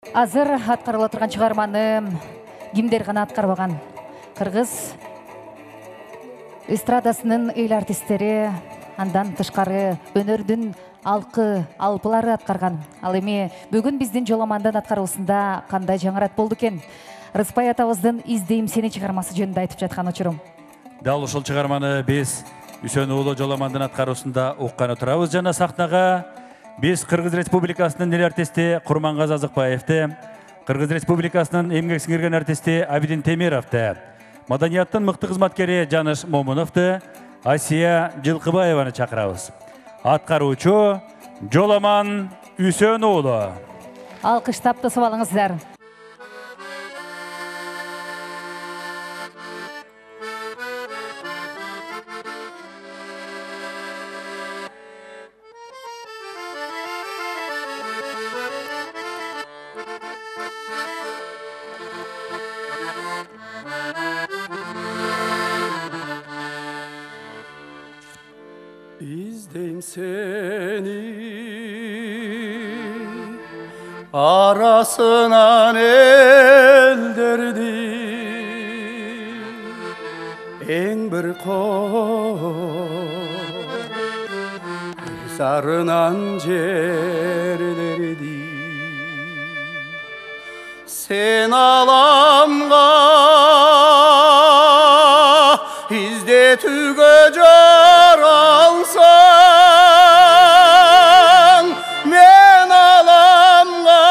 Азыр аткарыла турган чыгарманы кимдер гана аткарбаган? Кыргыз эстрадасынын эл артисттери, андан тышкары өнөрдүн алпылары аткарган. Ал эми бүгүн биздин жоламандын аткаруусунда кандай жаңырат болду экен? Рыспай атабыздын «Издейм сени» чыгармасы жөнүндө айтып жаткан учурум. Дал ушул чыгарманы биз Үсөн уулу жоламандын аткаруусунда уккан отурабыз жана сахнага биз Кыргыз Республикасынын эл артисти Курмангазы Азыкбаевди, Кыргыз Республикасынын эмгек сиңирген артисти Абидин Темировди, маданияттын мыкты кызматкери Жаныш Момуновду, Асия Жылкыбаеваны чакырабыз. Аткаруучу Жоламан Үсөн уулу. Алкыштап тосуп алыңыздар. İzdeyim seni arasından elderdi en bir sarınan cerlerdi sen alamga izde tügecar alsan men alamga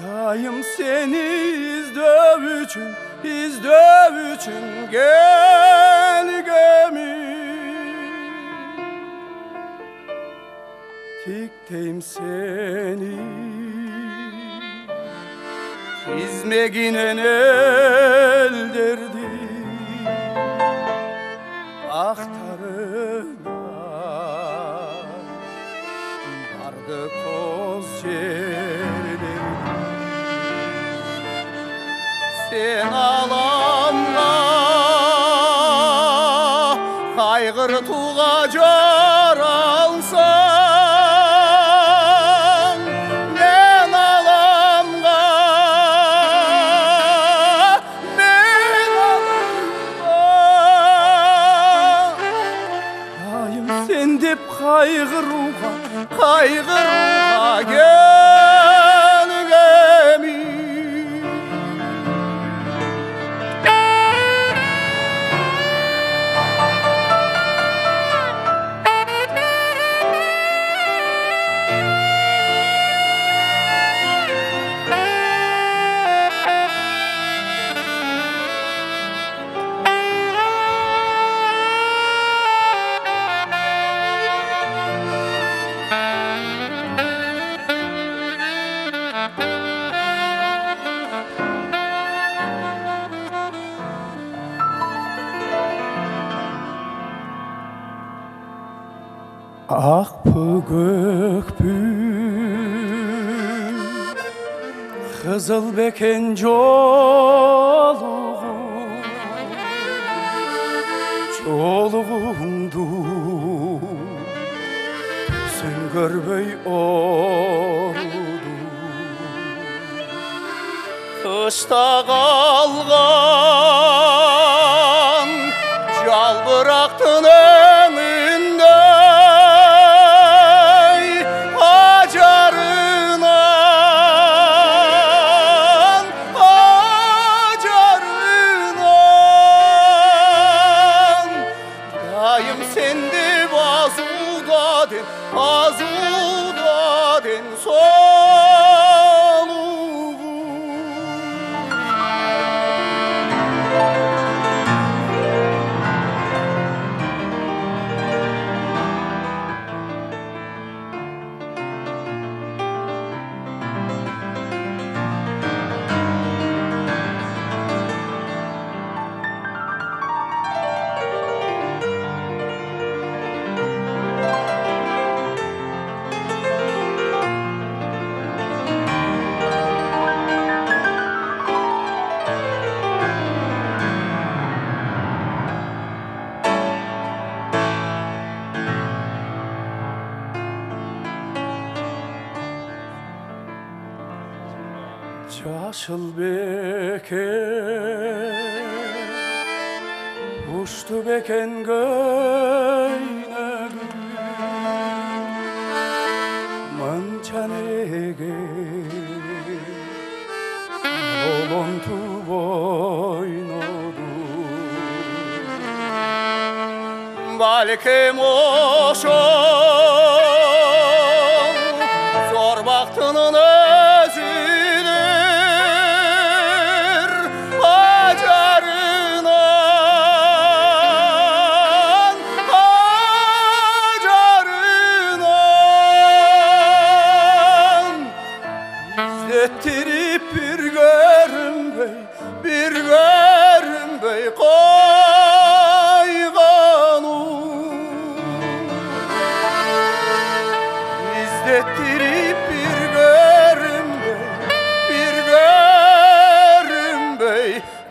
dayım seni izdev üçün gelgemi tikteyim seni İzmeginen elderdi aktarına vardı koz cerleri sen alamla kaygır tuğacar alsan men alamga dayım sen dep kaygıruğa gelgemi Akpı gökpü Kızıl beken çoluğundu sen görbey orudu kışta kalgan jal bıraktın önünde azudaden soluğu Yaşıl beken uçtu beken göğne mançanege olontu boynodu balkim oşon zor baktının özüdür acarınan izlettirip bir görünbey kayganu izlettirip bir görünbey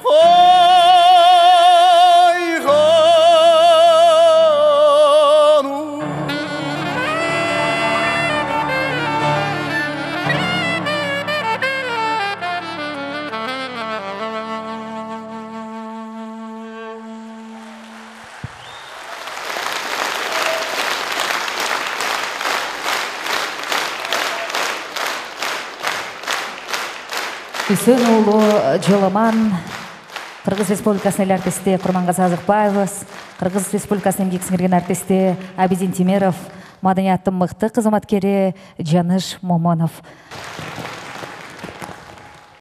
kayganu Үсөн уулу жоламан Кыргыз Республикасынын эл артисти Курмангазы Азыкбаевбыз, Кыргыз Республикасынын эмгек сиңирген артисти Абидин Тимеров, маданияттын мыкты кызматкери Жаныш Момонов.